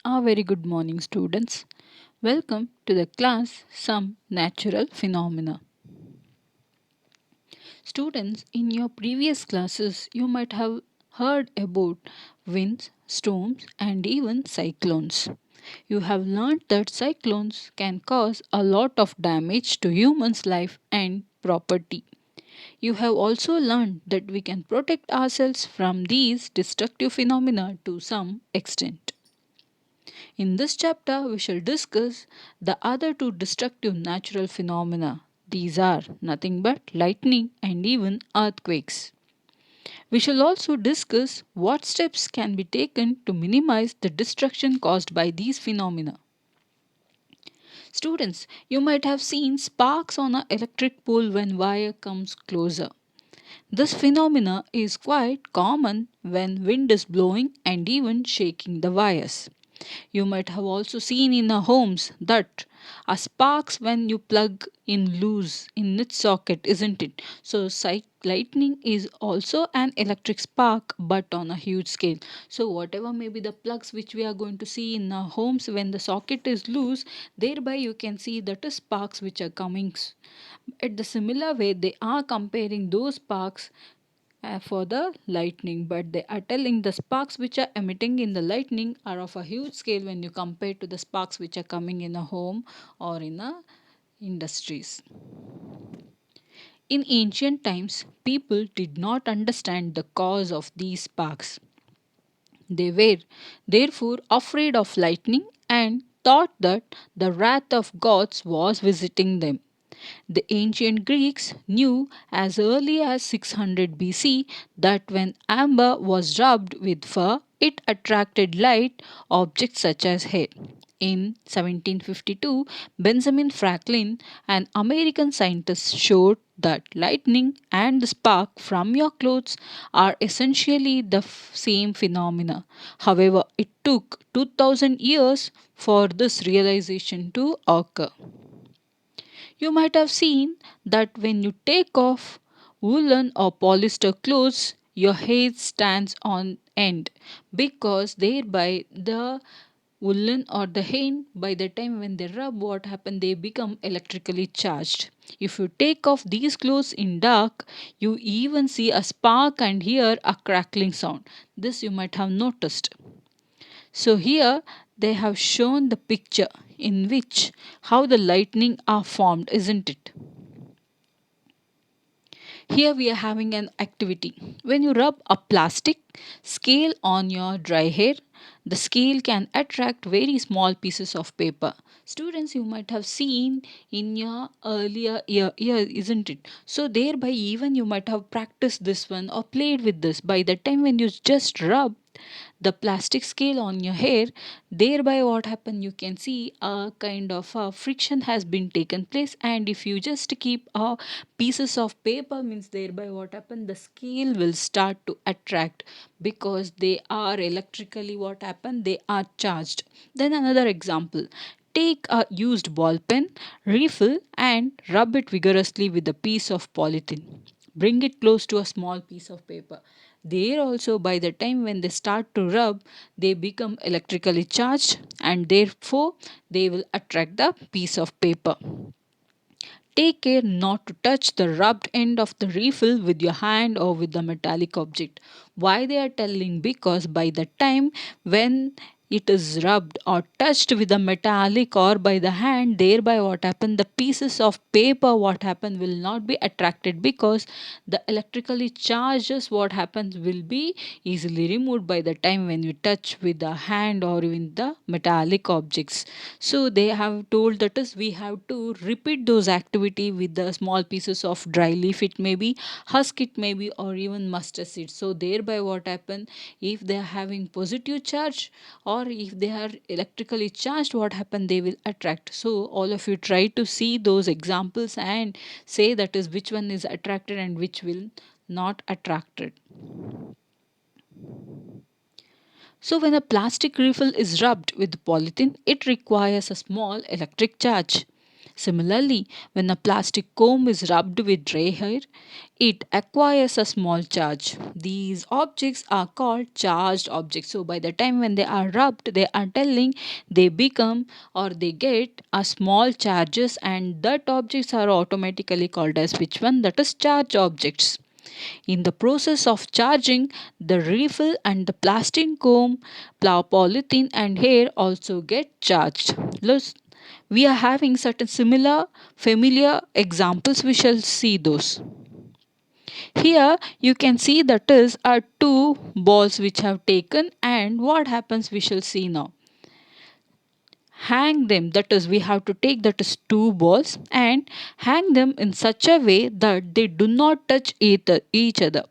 A very good morning, students. Welcome to the class Some Natural Phenomena. Students, in your previous classes, you might have heard about winds, storms, and even cyclones. You have learned that cyclones can cause a lot of damage to humans' life and property. You have also learned that we can protect ourselves from these destructive phenomena to some extent. In this chapter, we shall discuss the other two destructive natural phenomena. These are nothing but lightning and even earthquakes. We shall also discuss what steps can be taken to minimize the destruction caused by these phenomena. Students, you might have seen sparks on an electric pole when wire comes closer. This phenomena is quite common when wind is blowing and even shaking the wires. You might have also seen in our homes that a sparks when you plug in loose in its socket, isn't it? So lightning is also an electric spark but on a huge scale. So whatever may be the plugs which we are going to see in our homes when the socket is loose, thereby you can see that the sparks which are coming. At the similar way, they are comparing those sparks for the lightning, but they are telling the sparks which are emitting in the lightning are of a huge scale when you compare to the sparks which are coming in a home or in a industries. In ancient times, people did not understand the cause of these sparks. They were therefore afraid of lightning and thought that the wrath of gods was visiting them. The ancient Greeks knew as early as 600 BC that when amber was rubbed with fur, it attracted light objects such as hair. In 1752, Benjamin Franklin, an American scientist, showed that lightning and the spark from your clothes are essentially the same phenomena. However, it took 2000 years for this realization to occur. You might have seen that when you take off woolen or polyester clothes, your hair stands on end because thereby the woolen or the hair by the time when they rub what happen they become electrically charged. If you take off these clothes in dark, you even see a spark and hear a crackling sound. This you might have noticed. So here they have shown the picture in which how the lightning are formed, isn't it? Here we are having an activity. When you rub a plastic scale on your dry hair, the scale can attract very small pieces of paper. Students, you might have seen in your earlier year, isn't it? So thereby even you might have practiced this one or played with this. By the time when you just rub the plastic scale on your hair, thereby what happened you can see a kind of a friction has been taken place, and if you just keep a pieces of paper means thereby what happened the scale will start to attract because they are electrically what happened they are charged. Then another example, take a used ball pen, refill and rub it vigorously with a piece of polythene. Bring it close to a small piece of paper. There also, by the time when they start to rub, they become electrically charged and therefore they will attract the piece of paper. Take care not to touch the rubbed end of the refill with your hand or with the metallic object. Why they are telling? Because by the time when it is rubbed or touched with the metallic or by the hand, thereby what happened the pieces of paper what happened will not be attracted because the electrically charges what happens will be easily removed by the time when you touch with the hand or with the metallic objects. So they have told that is we have to repeat those activity with the small pieces of dry leaf, it may be husk, it may be or even mustard seed. So thereby what happen if they are having positive charge or if they are electrically charged what happen they will attract. So all of you try to see those examples and say that is which one is attracted and which will not attracted. So when a plastic refill is rubbed with polythene, it requires a small electric charge. Similarly, when a plastic comb is rubbed with dry hair, it acquires a small charge. These objects are called charged objects. So, by the time when they are rubbed, they are telling they become or they get a small charges, and that objects are automatically called as which one? That is charged objects. In the process of charging, the refill and the plastic comb, polythene and hair also get charged. We are having certain similar familiar examples. We shall see those. Here you can see that is are two balls which have taken, and what happens we shall see now. Hang them, that is we have to take that is two balls and hang them in such a way that they do not touch each other.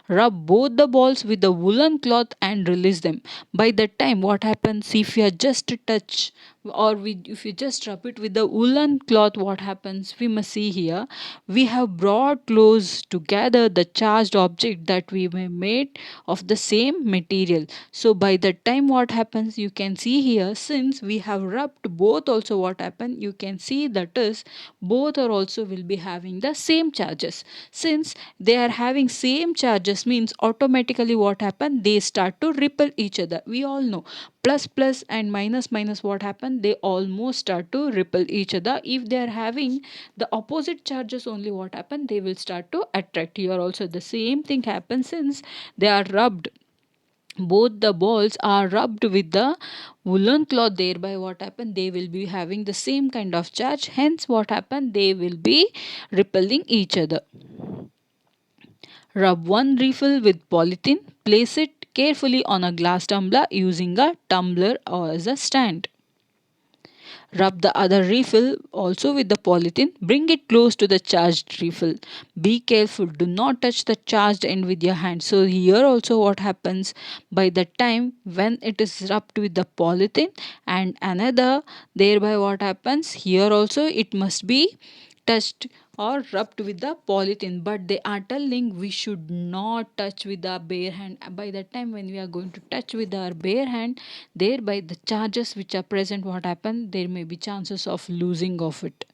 Rub both the balls with the woolen cloth and release them. By that time what happens if you just touch if you just rub it with the woolen cloth, what happens we must see here. We have brought close together the charged object that we made of the same material. So by the time what happens you can see here, since we have rubbed both also, what happened you can see that is both are also will be having the same charges. Since they are having same charges means automatically what happened they start to repel each other. We all know plus plus and minus minus, what happened they almost start to repel each other. If they are having the opposite charges only, what happened they will start to attract. Here also the same thing happens. Since they are rubbed, both the balls are rubbed with the woolen cloth, thereby what happened they will be having the same kind of charge, hence what happened they will be repelling each other. Rub one refill with polythene, place it carefully on a glass tumbler using a tumbler or as a stand. Rub the other refill also with the polythene. Bring it close to the charged refill. Be careful, do not touch the charged end with your hand. So, here also, what happens by the time when it is rubbed with the polythene and another, thereby what happens here also it must be touched or rubbed with the polythene, but they are telling we should not touch with our bare hand. By the time when we are going to touch with our bare hand, thereby the charges which are present, what happen there may be chances of losing of it.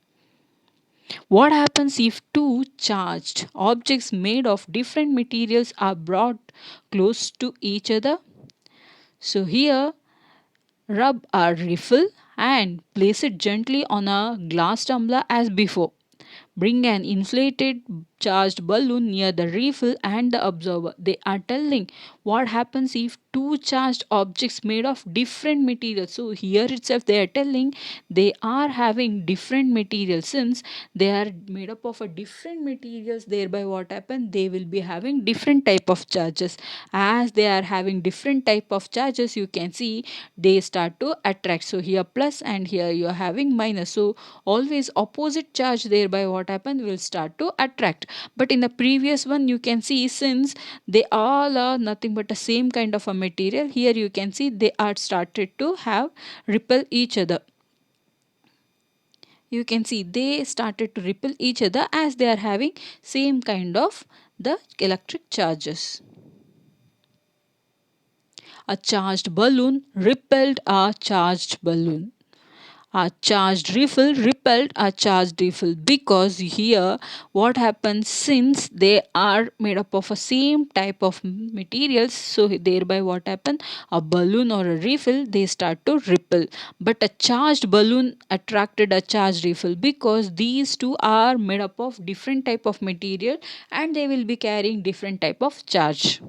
What happens if two charged objects made of different materials are brought close to each other? So here rub our refill and place it gently on a glass tumbler as before. Bring an inflated charged balloon near the refill and the absorber. They are telling what happens if two charged objects made of different materials. So here itself they are telling they are having different materials. Since they are made up of a different materials, thereby what happen they will be having different type of charges. As they are having different type of charges, you can see they start to attract. So here plus and here you are having minus. So always opposite charge, thereby what happen will start to attract. But in the previous one you can see since they all are nothing but the same kind of a material, here you can see they are started to have repel each other. You can see they started to repel each other as they are having same kind of the electric charges. A charged balloon repelled a charged balloon. A charged refill repelled a charged refill, because here what happens since they are made up of a same type of materials, so thereby what happens a balloon or a refill they start to repel, but a charged balloon attracted a charged refill because these two are made up of different type of material and they will be carrying different type of charge.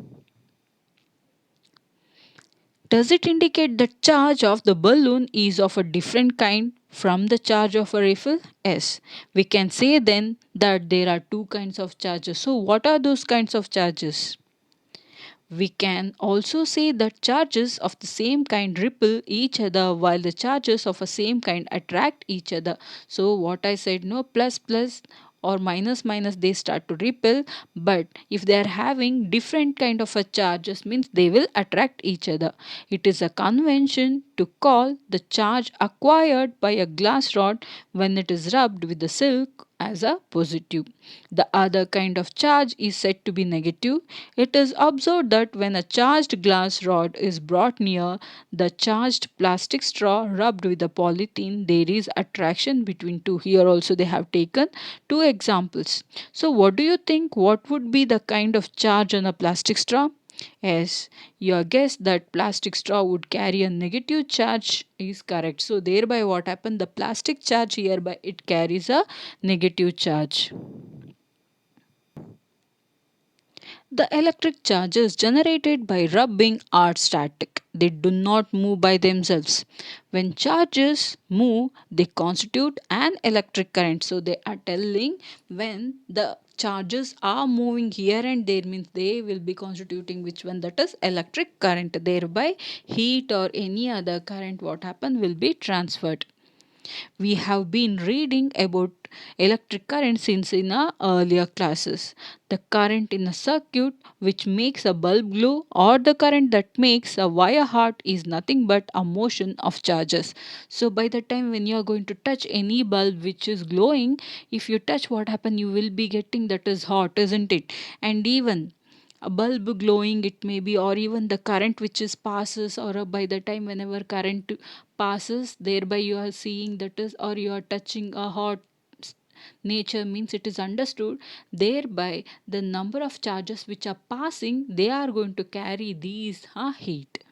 Does it indicate the charge of the balloon is of a different kind from the charge of a refill? Yes. We can say then that there are two kinds of charges. So, what are those kinds of charges? We can also say that charges of the same kind repel each other while the charges of a same kind attract each other. So what I said, no, plus plus or minus minus they start to repel, but if they are having different kind of a charges means they will attract each other. It is a convention to call the charge acquired by a glass rod when it is rubbed with the silk as a positive. The other kind of charge is said to be negative. It is observed that when a charged glass rod is brought near the charged plastic straw rubbed with the polythene, there is attraction between two. Here also they have taken two examples. So what do you think? What would be the kind of charge on a plastic straw? Yes, your guess that plastic straw would carry a negative charge is correct. So thereby what happened? The plastic charge hereby it carries a negative charge. The electric charges generated by rubbing are static. They do not move by themselves. When charges move, they constitute an electric current. So they are telling when the charges are moving here and there means they will be constituting which one, that is electric current. Thereby heat or any other current what happen will be transferred. We have been reading about electric current since in our earlier classes. The current in a circuit which makes a bulb glow or the current that makes a wire hot is nothing but a motion of charges. So by the time when you are going to touch any bulb which is glowing, if you touch what happen you will be getting that is hot, isn't it? And even a bulb glowing it may be, or even the current which is passes, or by the time whenever current passes thereby you are seeing that is, or you are touching a hot nature means it is understood thereby the number of charges which are passing they are going to carry these heat.